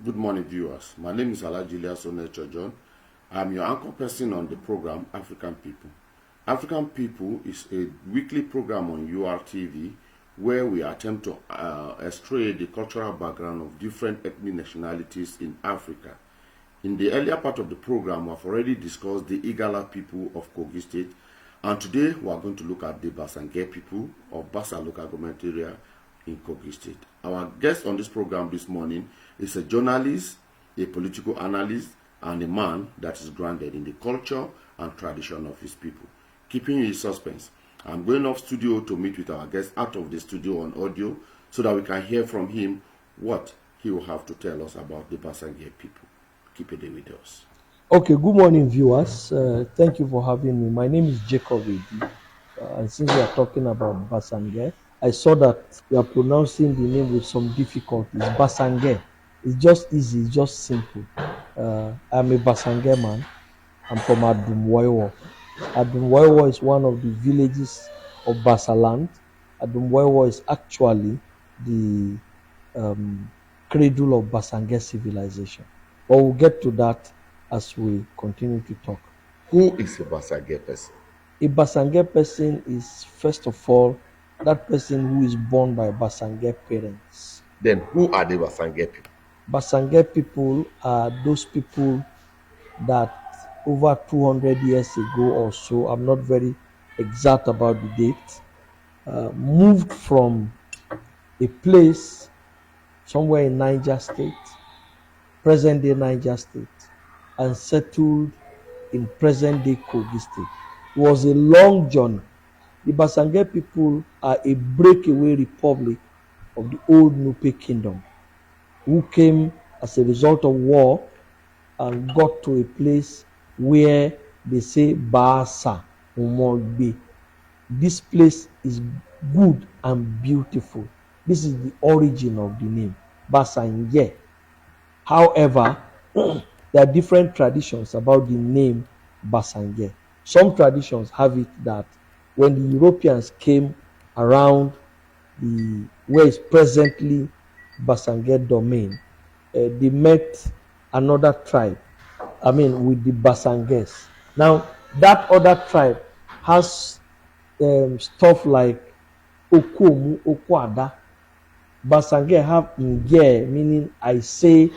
Good morning, viewers. My name is Julius Onechojon. I'm your anchor person on the program African People. African People is a weekly program on URTV where we attempt to estray the cultural background of different ethnic nationalities in Africa. In the earlier part of the program, we have already discussed the Igala people of Kogi State, and today we are going to look at the Bassange people of Bassa local government area in Kogi State. Our guest on this program this morning is a journalist, a political analyst, and a man that is grounded in the culture and tradition of his people. Keeping you in suspense, I'm going off studio to meet with our guest out of the studio on audio so that we can hear from him what he will have to tell us about the Bassange people. Keep it there with us. Okay, good morning, viewers. Thank you for having me. My name is Jacob Edi. And since we are talking about Bassange, I saw that you are pronouncing the name with some difficulties. Bassange. It's just easy, it's just simple. I'm a Bassange man. I'm from Adumwaiwo. Adumwaiwo is one of the villages of Bassaland. Adumwaiwo is actually the cradle of Bassange civilization. But we'll get to that as we continue to talk. Who is a Bassange person? A Bassange person is, first of all, that person who is born by Bassange parents. Then who are the Bassange people? Bassange people are those people that over 200 years ago or so, I'm not very exact about the date, moved from a place somewhere in Niger State, present-day Niger State, and settled in present-day Kogi State. It was a long journey. The Bassange people are a breakaway republic of the old Nupe kingdom, who came as a result of war and got to a place where they say Bassa Umogbe. This place is good and beautiful. This is the origin of the name, Bassange. However, there are different traditions about the name Bassange. Some traditions have it that when the Europeans came around the where is presently Bassange domain, they met another tribe. With the Bassanges. Now, that other tribe has stuff like Okomu, Okwada. Bassange have Nge, meaning I say.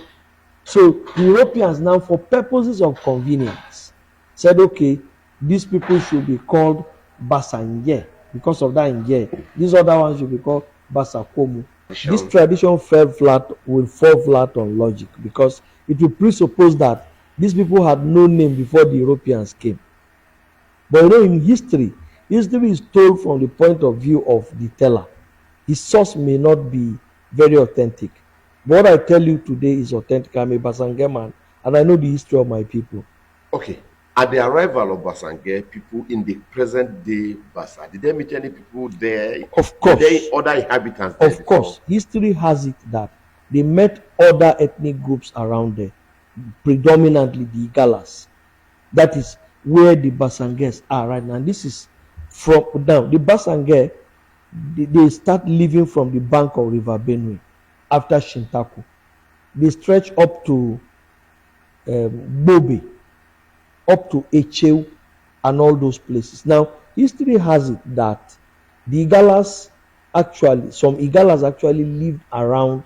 So the Europeans now, for purposes of convenience, said, okay, these people should be called Bassange because of that Nge. These other ones should be called Bassakomu. This tradition will fall flat on logic because it will presuppose that these people had no name before the Europeans came. But in history is told from the point of view of the teller. His source may not be very authentic. But what I tell you today is authentic. I'm a Bassange man, and I know the history of my people. Okay. At the arrival of Bassange people in the present day Bassa, did they meet any people there? Of course. Were there other inhabitants there? Of course. History has it that they met other ethnic groups around there, predominantly the Igalas. That is where the Bassanges are right now. And this is from down. The Bassange, they start living from the bank of River Benue after Shintaku. They stretch up to Bobe, up to Echeu, and all those places. Now, history has it that the Igalas some Igalas actually lived around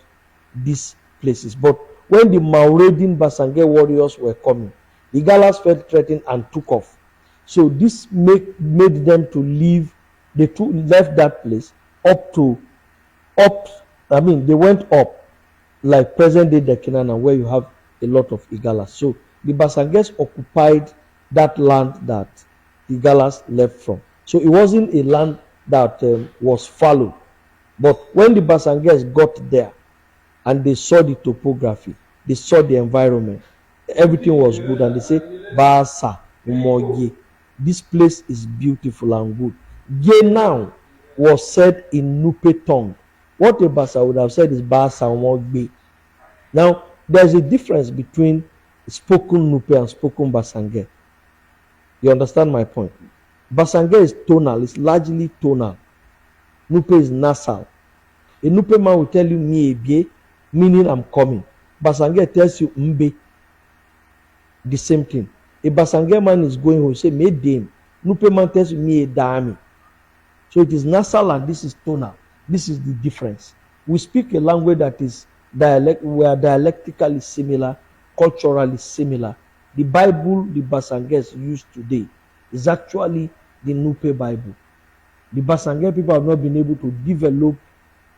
these places. But when the Mauredin Bassange warriors were coming, the Igalas felt threatened and took off. So this made them to leave. They left that place they went up like present-day Dekinana, where you have a lot of Igalas. So the Bassanges occupied that land that the Igalas left from. So it wasn't a land that was fallow. But when the Bassanges got there and they saw the topography, they saw the environment, everything was good, and they say, Bassa Umoye. This place is beautiful and good. Ye now was said in Nupe tongue. What a Bassa would have said is Bassa Umoye. Now, there's a difference between spoken Nupe and spoken Bassange. You understand my point? Bassange is tonal, it's largely tonal. Nupe is nasal. A Nupe man will tell you, me ebie, meaning I'm coming. Basange tells you Mbe, the same thing. A Basange man is going home, say me dame. Nupe man tells you me a dami. So it is nasal and this is tonal. This is the difference. We speak a language that is we are dialectically similar, culturally similar. The Bible the Basanges use today is actually the Nupe Bible. The Basange people have not been able to develop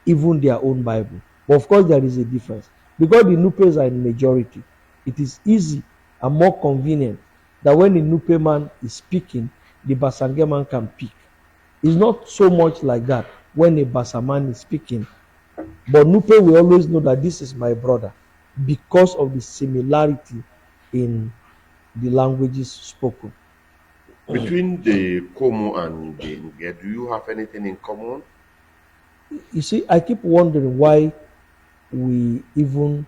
even their own Bible. But of course, there is a difference. Because the Nupes are in majority, it is easy and more convenient that when the Nupe man is speaking, the Basange man can pick. It's not so much like that when a Bassa man is speaking. But Nupe will always know that this is my brother because of the similarity in the languages spoken. Between the Como and the Nge, do you have anything in common? You see, I keep wondering why we even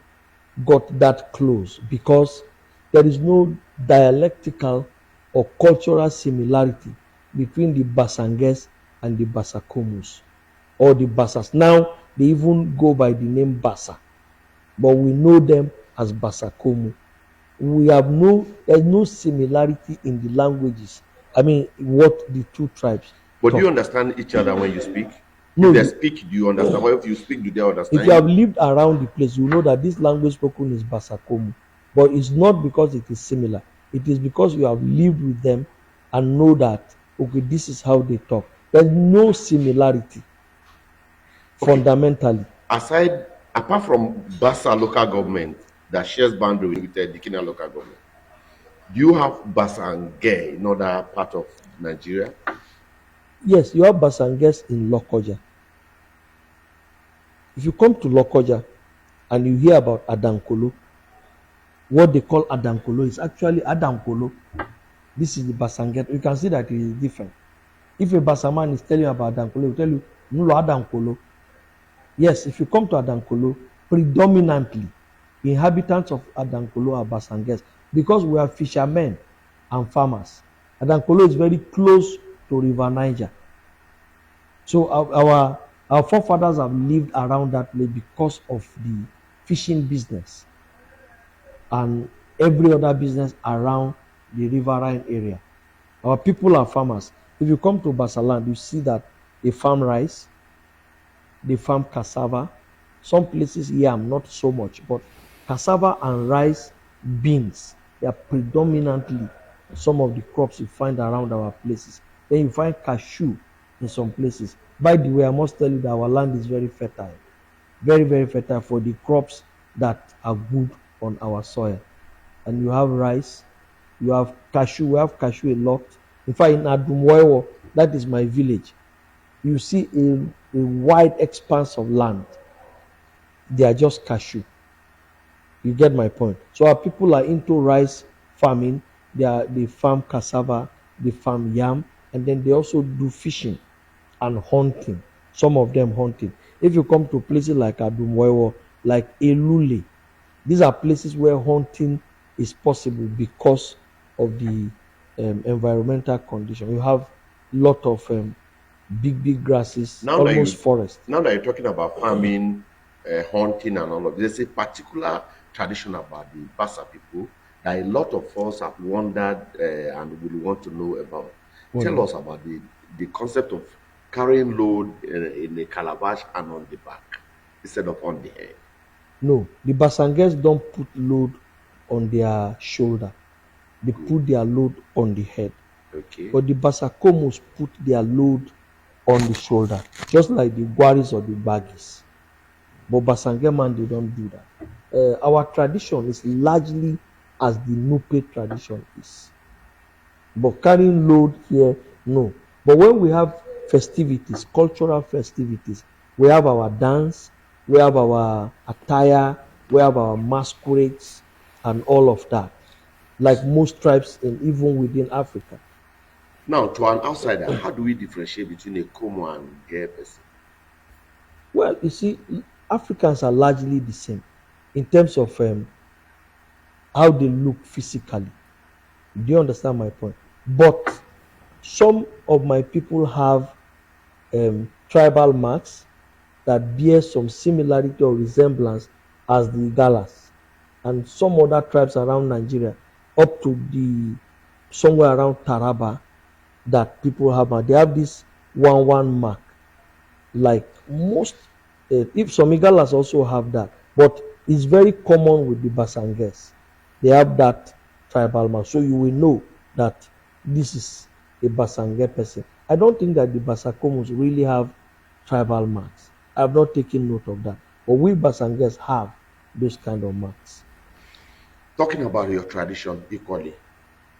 got that close, because there is no dialectical or cultural similarity between the Basanges and the Bassacomus or the Bassas. Now they even go by the name Bassa, but we know them as Bassacomu. There's no similarity in the languages. I mean, what the two tribes But do talk. you understand each other when you speak? No, If they speak, do you understand? Or if you speak, do they understand if you have you? lived around the place, you know that this language spoken is Bassacomu. But it's not because it is similar. It is because you have lived with them and know that, okay, this is how they talk. There's no similarity Okay. fundamentally. Apart from Bassa local government that shares boundary with the Dikina local government, do you have Bassa and Ge in other part of Nigeria? Yes, you have Basanges in Lokoja. If you come to Lokoja and you hear about Adankolo, what they call Adankolo is actually Adankolo. This is the Basanget. You can see that it is different. If a Basaman is telling you about Adankolo, he will tell you, Nulo Adankolo. Yes, if you come to Adankolo, predominantly inhabitants of Adankolo are Basanges because we are fishermen and farmers. Adankolo is very close to River Niger. So our forefathers have lived around that place because of the fishing business and every other business around the riverine area. Our people are farmers. If you come to Basaland, you see that they farm rice, they farm cassava. Some places yam, not so much, but cassava and rice, beans, they are predominantly some of the crops you find around our places. Then you find cashew in some places. By the way, I must tell you that our land is very fertile, very, very fertile for the crops that are good on our soil. And you have rice, you have cashew, we have cashew a lot. In fact, in Adumwewo, that is my village, you see a wide expanse of land. They are just cashew. You get my point. So our people are into rice farming. They farm cassava, they farm yam, and then they also do fishing and hunting. Some of them hunting. If you come to places like Adumwewo, like Elule, these are places where hunting is possible because of the environmental condition. You have lot of big grasses, Now that almost you forest. now that you're talking about farming, hunting, and all of this, there's a particular tradition about the Bassa people that a lot of us have wondered and will want to know about. Tell us about the concept of carrying load in a calabash and on the back instead of on the head. No, the Basanges don't put load on their shoulder. They put their load on the head. Okay. But the Basakomos put their load on the shoulder, just like the Gwaris or the Bagis. But Basangeman, they don't do that. Our tradition is largely as the Nupe tradition is. But carrying load here, no. But when we have festivities, cultural festivities, we have our dance, we have our attire, we have our masquerades, and all of that. Like most tribes, in even within Africa. Now, to an outsider, how do we differentiate between a Como and Gay person? Well, you see, Africans are largely the same in terms of how they look physically. Do you understand my point? But some of my people have tribal marks that bear some similarity or resemblance as the Galas. and some other tribes around Nigeria, up to the somewhere around Taraba, that people have. They have this 1-1 mark, like most. If some Igalas also have that, but it's very common with the Basanges. They have that tribal mark, so you will know that this is a Basange person. I don't think that the Basakomos really have tribal marks. I have not taken note of that, but we Basanges have those kind of marks. Talking about your tradition equally,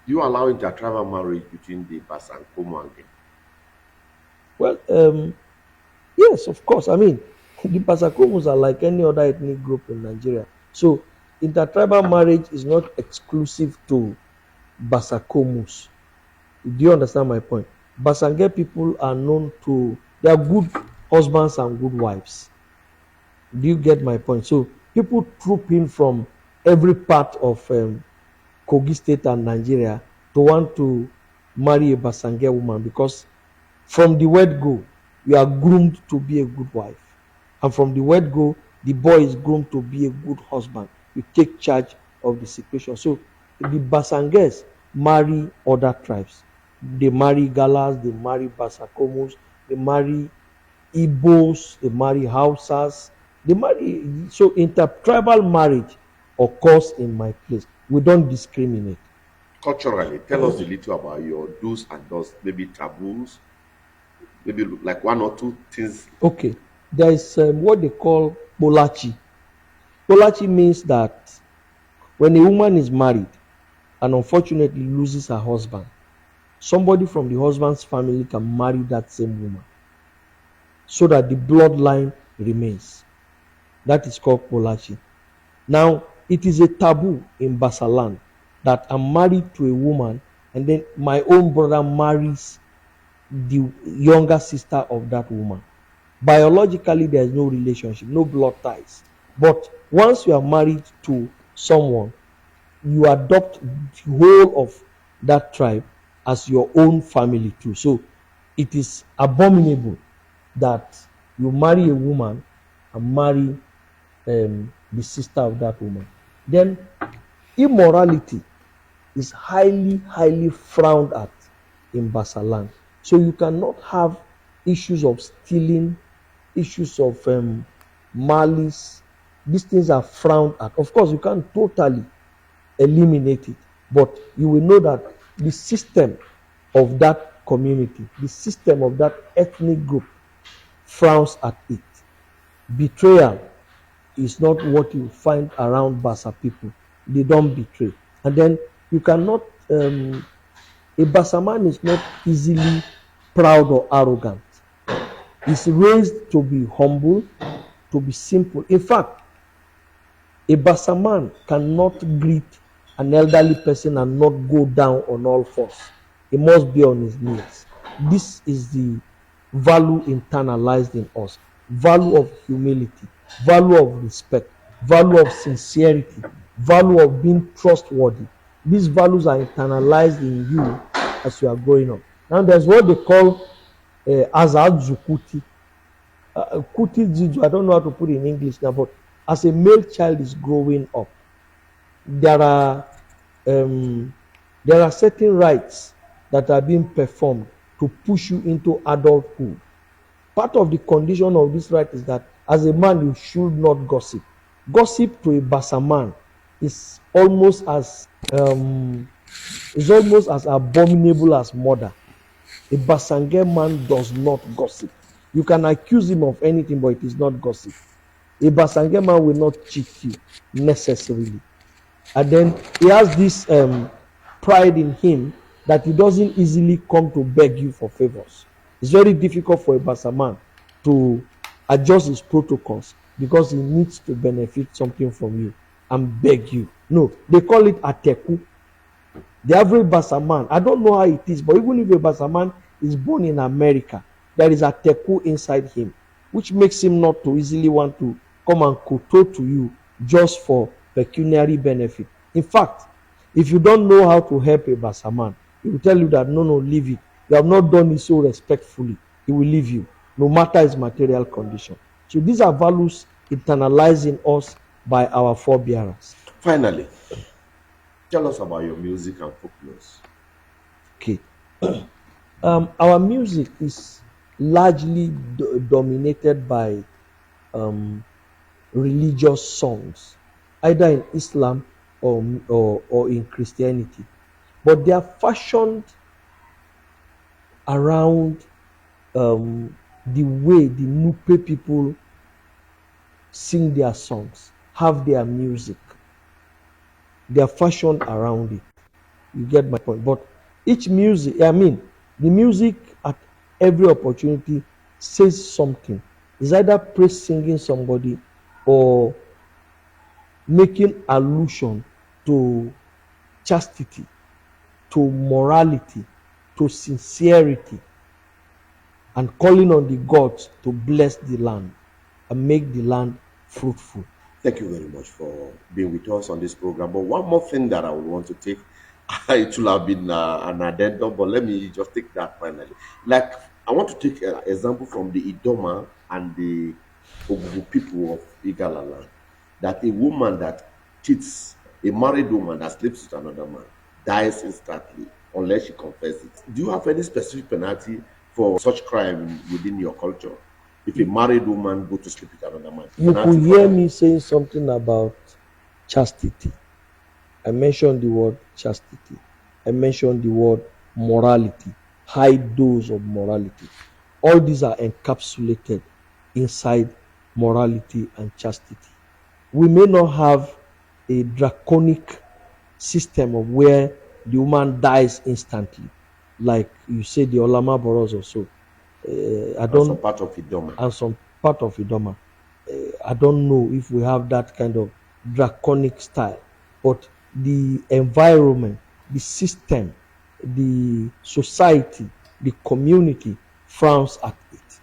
you allow intertribal marriage between the Bassa and Como and Gen? Well, yes, of course. I mean, the Basakomos are like any other ethnic group in Nigeria. So, intertribal marriage is not exclusive to Basakomos. Do you understand my point? Basange people are known to, they are good husbands and good wives. Do you get my point? So, people troop in from every part of Kogi State and Nigeria to want to marry a Basange woman, because from the word go, you are groomed to be a good wife. And from the word go, the boy is groomed to be a good husband. You take charge of the situation. So the Basanges marry other tribes. They marry Galas, they marry Basakomos, they marry Igbos, they marry Hausas, they marry. So intertribal marriage occurs in my place. We don't discriminate. Culturally, tell us a little about your do's and don'ts, maybe taboos, maybe like one or two things. Okay, there is what they call Bolachi. Bolachi means that when a woman is married and unfortunately loses her husband, somebody from the husband's family can marry that same woman so that the bloodline remains. That is called Bolachi. Now, it is a taboo in Basaland that I'm married to a woman and then my own brother marries the younger sister of that woman. Biologically, there is no relationship, no blood ties. But once you are married to someone, you adopt the whole of that tribe as your own family too. So it is abominable that you marry a woman and marry the sister of that woman. Then immorality is highly, highly frowned at in Basaland. So you cannot have issues of stealing, issues of malice. These things are frowned at. Of course, you can't totally eliminate it, but you will know that the system of that community, the system of that ethnic group frowns at it. Betrayal is not what you find around Bassa people. They don't betray. And then you cannot, a Bassa man is not easily proud or arrogant. He's raised to be humble, to be simple. In fact, a Bassa man cannot greet an elderly person and not go down on all fours. He must be on his knees. This is the value internalized in us. Value of humility, value of respect, value of sincerity, value of being trustworthy. These values are internalized in you as you are growing up. Now there's what they call Azad Zukuti. Kuti Jiju, I don't know how to put it in English now, but as a male child is growing up, there are certain rites that are being performed to push you into adulthood. Part of the condition of this right is that as a man you should not gossip. Gossip to a Bassa man is almost as abominable as murder. A Basange man does not gossip. You can accuse him of anything, but it is not gossip. A Basange man will not cheat you necessarily. And then he has this pride in him that he doesn't easily come to beg you for favors. It's very difficult for a Bassa man to adjust his protocols because he needs to benefit something from you and beg you. No, they call it ateku. The average Bassa man, I don't know how it is, but even if a Bassa man is born in America, there is a teku inside him, which makes him not to easily want to come and kowtow to you just for pecuniary benefit. In fact, if you don't know how to help a Bassa man, he will tell you that no, leave it. You have not done it so respectfully. He will leave you, no matter his material condition. So these are values internalized in us by our forebearers. Finally, tell us about your music and folklores. Okay. Our music is largely dominated by religious songs, either in Islam or in Christianity. But they are fashioned around the way the Nupe people sing their songs, have their music. They are fashioned around it. You get my point. But each music, the music at every opportunity says something. It's either praise singing somebody or making allusion to chastity, to morality, to sincerity, and calling on the gods to bless the land and make the land fruitful. Thank you very much for being with us on this program. But one more thing that I would want to take, it should have been an addendum, but let me just take that finally. Like, I want to take an example from the Idoma and the Ogugu people of Igala land, that a woman that cheats, a married woman that sleeps with another man, dies instantly unless she confesses it. Do you have any specific penalty for such crime within your culture? If a married woman go to sleep with another man, you could hear me saying something about chastity. I mentioned the word chastity. I mentioned the word morality, high dose of morality. All these are encapsulated inside morality and chastity. We may not have a draconic system of where the woman dies instantly, like you say the Olama Boros or so. I don't. Some part of Idoma. And some part of Idoma. I don't know if we have that kind of draconic style, but the environment, the system, the society, the community frowns at it.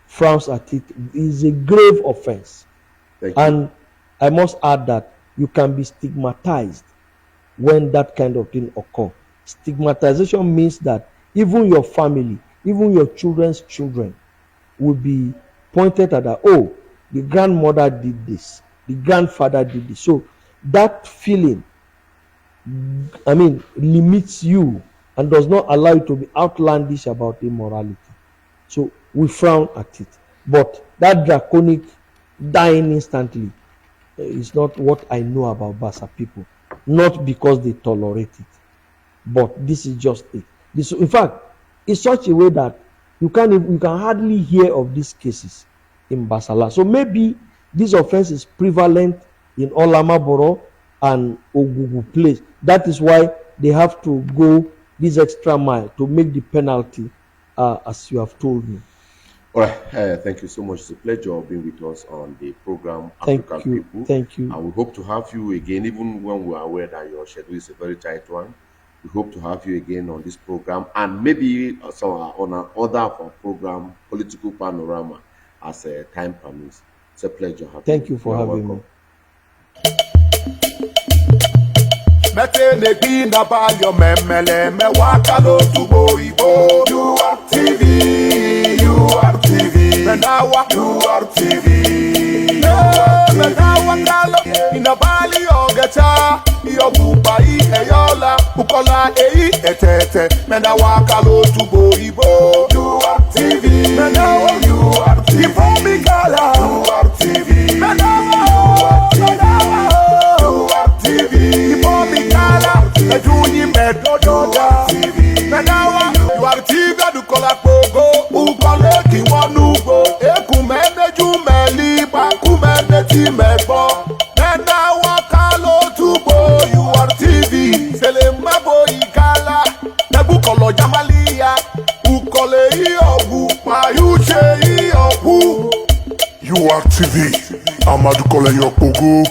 Frowns at it is a grave offense. And I must add that you can be stigmatized when that kind of thing occurs. Stigmatization means that even your family, even your children's children will be pointed at that, oh, the grandmother did this, the grandfather did this. So that feeling, limits you and does not allow you to be outlandish about immorality. So we frown at it. But that draconic dying instantly is not what I know about Bassa people. Not because they tolerate it, but this is just it. In fact, it's such a way that you can hardly hear of these cases in Basala. So maybe this offense is prevalent in Olamaboro and Ogugu place. That is why they have to go this extra mile to make the penalty, as you have told me. All right. Thank you so much. It's a pleasure being with us on the program African People. Thank you. And we hope to have you again, even when we are aware that your schedule is a very tight one. We hope to have you again on this program and maybe on another program, Political Panorama, as time permits. It's a pleasure having you. Thank you for having me. Inabali ogeta yobuba eyola ukola etete mena wakalo tubo ibo TV mena TV ifomi kala TV mena TV ifomi kala ejuni medododa TV mena TV adukola pogo ukole ki wonugo ekumene jumeli bakumene ti mebo mena wakalo tubo TV selemabo igala nebukolo jamalia ukole iogu mayuche iogu TV Amadou Kole Yopogo